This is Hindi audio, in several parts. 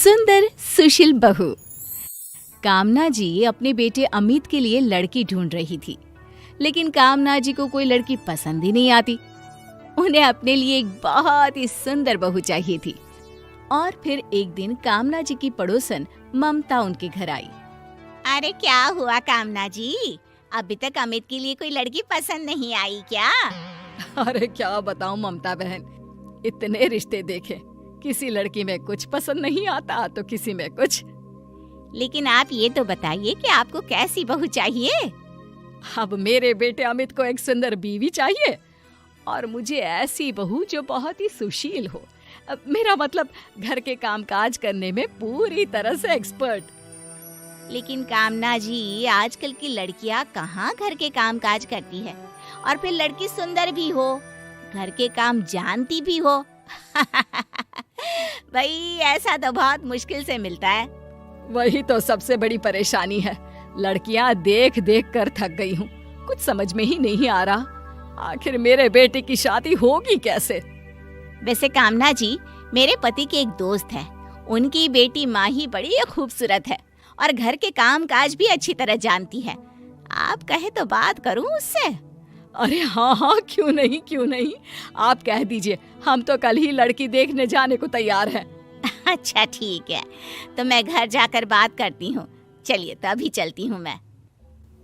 सुंदर सुशील बहू। कामना जी अपने बेटे अमित के लिए लड़की ढूंढ रही थी, लेकिन कामना जी को कोई लड़की पसंद ही नहीं आती। उन्हें अपने लिए एक बहुत ही सुंदर बहू चाहिए थी। और फिर एक दिन कामना जी की पड़ोसन ममता उनके घर आई। अरे क्या हुआ कामना जी, अभी तक अमित के लिए कोई लड़की पसंद नहीं आई क्या? अरे क्या बताऊं ममता बहन, इतने रिश्ते देखे, किसी लड़की में कुछ पसंद नहीं आता तो किसी में कुछ। लेकिन आप ये तो बताइए कि आपको कैसी बहू चाहिए? अब मेरे बेटे अमित को एक सुंदर बीवी चाहिए और मुझे ऐसी बहू जो बहुत ही सुशील हो। मेरा मतलब घर के कामकाज करने में पूरी तरह से एक्सपर्ट। लेकिन कामना जी, आजकल की लड़कियां कहाँ घर के कामकाज करती है, और फिर लड़की सुंदर भी हो, घर के काम जानती भी हो। भाई ऐसा तो बहुत मुश्किल से मिलता है। वही तो सबसे बड़ी परेशानी है, लड़कियां देख देख कर थक गई हूँ। कुछ समझ में ही नहीं आ रहा, आखिर मेरे बेटे की शादी होगी कैसे? वैसे कामना जी, मेरे पति के एक दोस्त है, उनकी बेटी माही बड़ी खूबसूरत है और घर के काम काज भी अच्छी तरह जानती है। आप कहे तो बात करूं उससे? अरे हाँ, क्यों नहीं, आप कह दीजिए, हम तो कल ही लड़की देखने जाने को तैयार हैं। अच्छा ठीक है, तो मैं घर जाकर बात करती हूँ। चलिए तभी चलती हूँ मैं।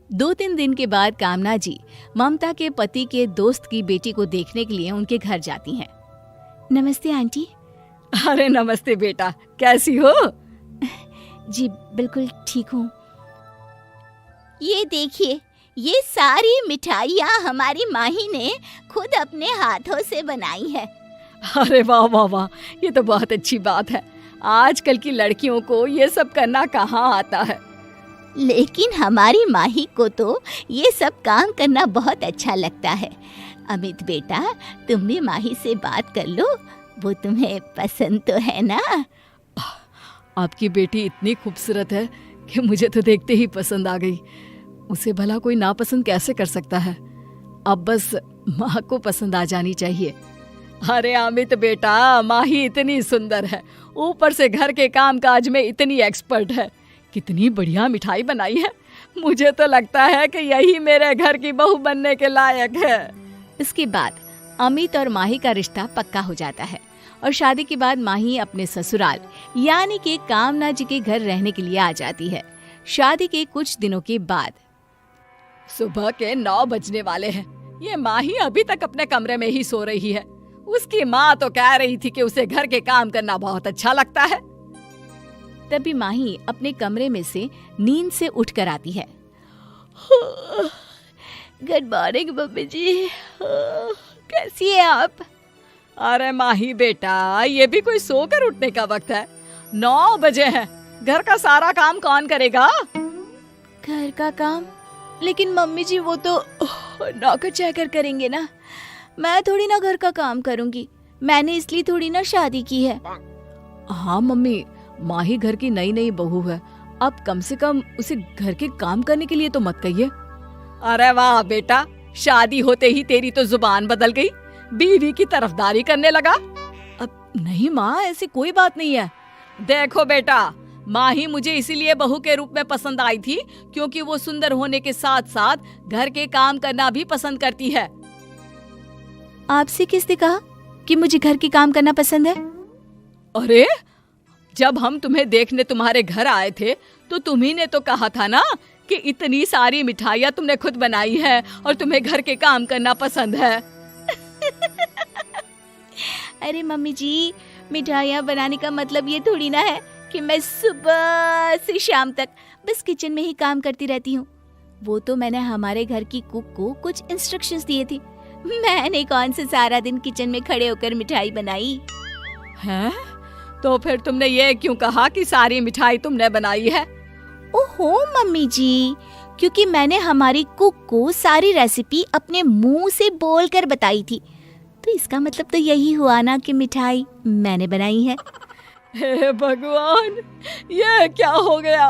2-3 दिन के बाद कामना जी ममता के पति के दोस्त की बेटी को देखने के लिए उनके घर जाती हैं। नमस्ते आंटी। अरे नमस्ते बेटा, कैसी हो? जी बिल्कुल ठीक हूँ। ये देखिए, ये सारी मिठाइयाँ हमारी माही ने खुद अपने हाथों से बनाई है। अरे वाह वाह वाह, ये तो बहुत अच्छी बात है। आजकल की लड़कियों को ये सब करना कहाँ आता है। लेकिन हमारी माही को तो ये सब काम करना बहुत अच्छा लगता है। अमित बेटा, तुम भी माही से बात कर लो, वो तुम्हें पसंद तो है ना? आपकी बेटी इतनी खूबसूरत है कि मुझे तो देखते ही पसंद आ गई। उसे भला कोई नापसंद कैसे कर सकता है? अब बस माँ को पसंद आ जानी चाहिए। अरे अमित बेटा, माही इतनी सुंदर है, ऊपर से घर के कामकाज में इतनी एक्सपर्ट है, कितनी बढ़िया मिठाई बनाई है। मुझे तो लगता है कि यही मेरे घर की बहू बनने के लायक है। इसके बाद अमित और माही का रिश्ता पक्का हो जाता है और शादी के बाद माही अपने ससुराल यानी कि कामना जी के घर रहने के लिए आ जाती है। शादी के कुछ दिनों के बाद सुबह के 9 बजने वाले हैं। ये माही अभी तक अपने कमरे में ही सो रही है। उसकी माँ तो कह रही थी कि उसे घर के काम करना बहुत अच्छा लगता है। तभी माही अपने कमरे में से नींद से उठकर आती है। गुड मॉर्निंग मम्मी जी, कैसी है आप? अरे माही बेटा, ये भी कोई सोकर उठने का वक्त है? 9 बजे हैं। घर का सारा काम कौन करेगा? घर का काम? लेकिन मम्मी जी, वो तो नौकर चाकर करेंगे ना, मैं थोड़ी ना घर का काम करूंगी। मैंने इसलिए थोड़ी ना शादी की है। हाँ मम्मी, माही घर की नई बहू है, अब कम से कम उसे घर के काम करने के लिए तो मत कहिए। अरे वाह बेटा, शादी होते ही तेरी तो जुबान बदल गई, बीवी की तरफदारी करने लगा। अब नहीं माँ, ऐसी कोई बात नहीं है। देखो बेटा, माही मुझे इसीलिए बहू के रूप में पसंद आई थी क्योंकि वो सुंदर होने के साथ साथ घर के काम करना भी पसंद करती है। आपसे किसने कहा कि मुझे घर के काम करना पसंद है? अरे, जब हम तुम्हें देखने तुम्हारे घर आए थे तो तुम्ही ने तो कहा था ना कि इतनी सारी मिठाइयाँ तुमने खुद बनाई है और तुम्हें घर के काम करना पसंद है। अरे मम्मी जी, मिठाइयाँ बनाने का मतलब ये थोड़ी ना है कि मैं सुबह से शाम तक बस किचन में ही काम करती रहती हूँ। वो तो मैंने हमारे घर की कुक को कुछ इंस्ट्रक्शंस दिए थे। मैंने कौन से सारा दिन किचन में खड़े होकर मिठाई बनाई है? तो फिर तुमने ये क्यों कहा कि सारी मिठाई तुमने बनाई है? ओहो मम्मी जी, क्योंकि मैंने हमारी कुक को सारी रेसिपी अपने मुंह से बोलकर बताई थी, तो इसका मतलब तो यही हुआ ना कि मिठाई मैंने बनाई है। हे भगवान, ये क्या हो गया?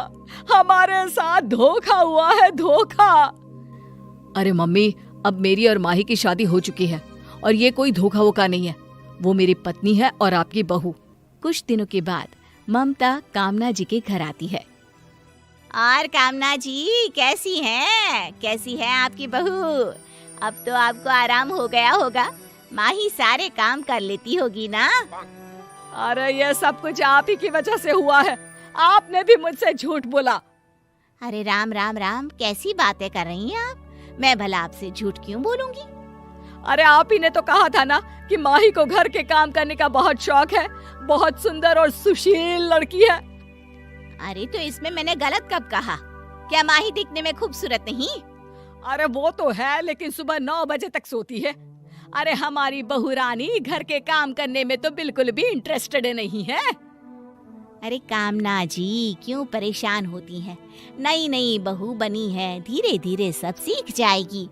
हमारे साथ धोखा हुआ है, धोखा। अरे मम्मी, अब मेरी और माही की शादी हो चुकी है और ये कोई धोखा वोखा नहीं है। वो मेरी पत्नी है और आपकी बहू। कुछ दिनों के बाद ममता कामना जी के घर आती है। और कामना जी कैसी है आपकी बहू? अब तो आपको आराम हो गया होगा, माही सारे काम कर लेती होगी ना? अरे ये सब कुछ आप ही की वजह से हुआ है, आपने भी मुझसे झूठ बोला। अरे राम राम राम, कैसी बातें कर रही हैं आप? मैं भला आपसे झूठ क्यों बोलूंगी? अरे आप ही ने तो कहा था ना कि माही को घर के काम करने का बहुत शौक है, बहुत सुंदर और सुशील लड़की है। अरे तो इसमें मैंने गलत कब कहा? क्या माही दिखने में खूबसूरत नहीं? अरे वो तो है, लेकिन सुबह 9 बजे तक सोती है। अरे हमारी बहू रानी घर के काम करने में तो बिल्कुल भी इंटरेस्टेड नहीं है। अरे कामना जी क्यों परेशान होती हैं? नई नई बहू बनी है, धीरे धीरे सब सीख जाएगी।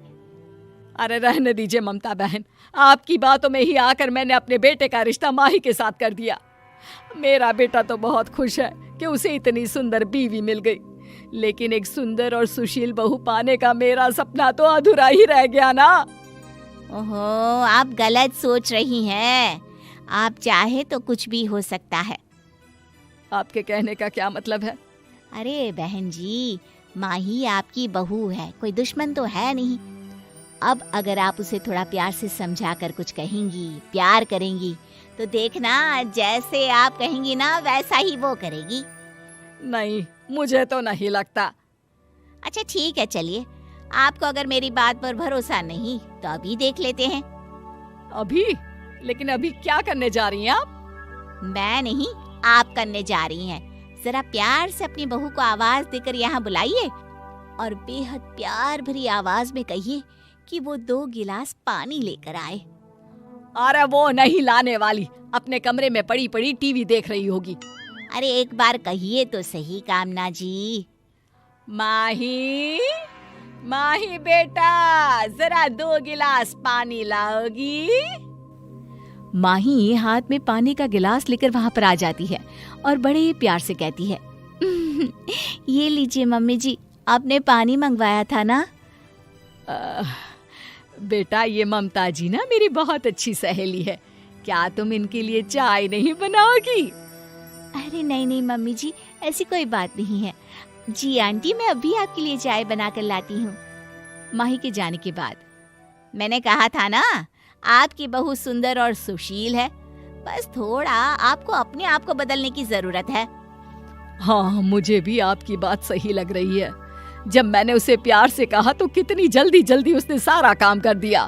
अरे रहने दीजिए ममता बहन, आपकी बातों में ही आकर मैंने अपने बेटे का रिश्ता माही के साथ कर दिया। मेरा बेटा तो बहुत खुश है कि उसे इतनी सुंदर बीवी मिल गई, लेकिन एक सुंदर और सुशील बहू पाने का मेरा सपना तो अधूरा ही रह गया ना। ओहो, आप गलत सोच रही हैं। आप चाहे तो कुछ भी हो सकता है। आपके कहने का क्या मतलब है? अरे बहन जी, माही आपकी बहू है, कोई दुश्मन तो है नहीं। अब अगर आप उसे थोड़ा प्यार से समझा कर कुछ कहेंगी, प्यार करेंगी, तो देखना जैसे आप कहेंगी ना वैसा ही वो करेगी। नहीं, मुझे तो नहीं लगता। अच्छा ठीक है, चलिए, आपको अगर मेरी बात पर भरोसा नहीं तो अभी देख लेते हैं। अभी? लेकिन अभी क्या करने जा रही हैं आप? मैं नहीं, आप करने जा रही हैं। जरा प्यार से अपनी बहू को आवाज देकर यहाँ बुलाइए और बेहद प्यार भरी आवाज में कहिए कि वो 2 गिलास पानी लेकर आए। अरे वो नहीं लाने वाली, अपने कमरे में पड़ी पड़ी टीवी देख रही होगी। अरे एक बार कहिए तो सही कामना जी। माही, माही बेटा, जरा 2 गिलास पानी लाओगी? माही हाथ में पानी का गिलास लेकर वहाँ पर आ जाती है और बड़े प्यार से कहती है, ये लीजिए मम्मी जी, आपने पानी मंगवाया था ना? बेटा, ये ममता जी ना मेरी बहुत अच्छी सहेली है, क्या तुम इनके लिए चाय नहीं बनाओगी? अरे नहीं नहीं मम्मी जी, ऐसी कोई बात नहीं है। जी आंटी, मैं अभी आपके लिए चाय बना कर लाती हूँ। माही के जाने के बाद, मैंने कहा था ना आपकी बहू सुंदर और सुशील है, बस थोड़ा आपको अपने आप को बदलने की जरूरत है। हाँ, मुझे भी आपकी बात सही लग रही है। जब मैंने उसे प्यार से कहा तो कितनी जल्दी जल्दी उसने सारा काम कर दिया।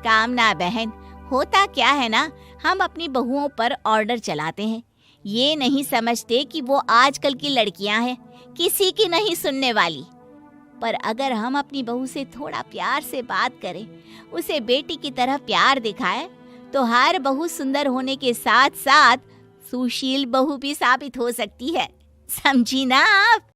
कामना बहन, होता क्या है ना, हम अपनी बहुओं पर ऑर्डर चलाते हैं, ये नहीं समझते कि वो आजकल की लड़कियां हैं, किसी की नहीं सुनने वाली। पर अगर हम अपनी बहू से थोड़ा प्यार से बात करें, उसे बेटी की तरह प्यार दिखाएं, तो हर बहू सुंदर होने के साथ साथ सुशील बहू भी साबित हो सकती है। समझी ना आप?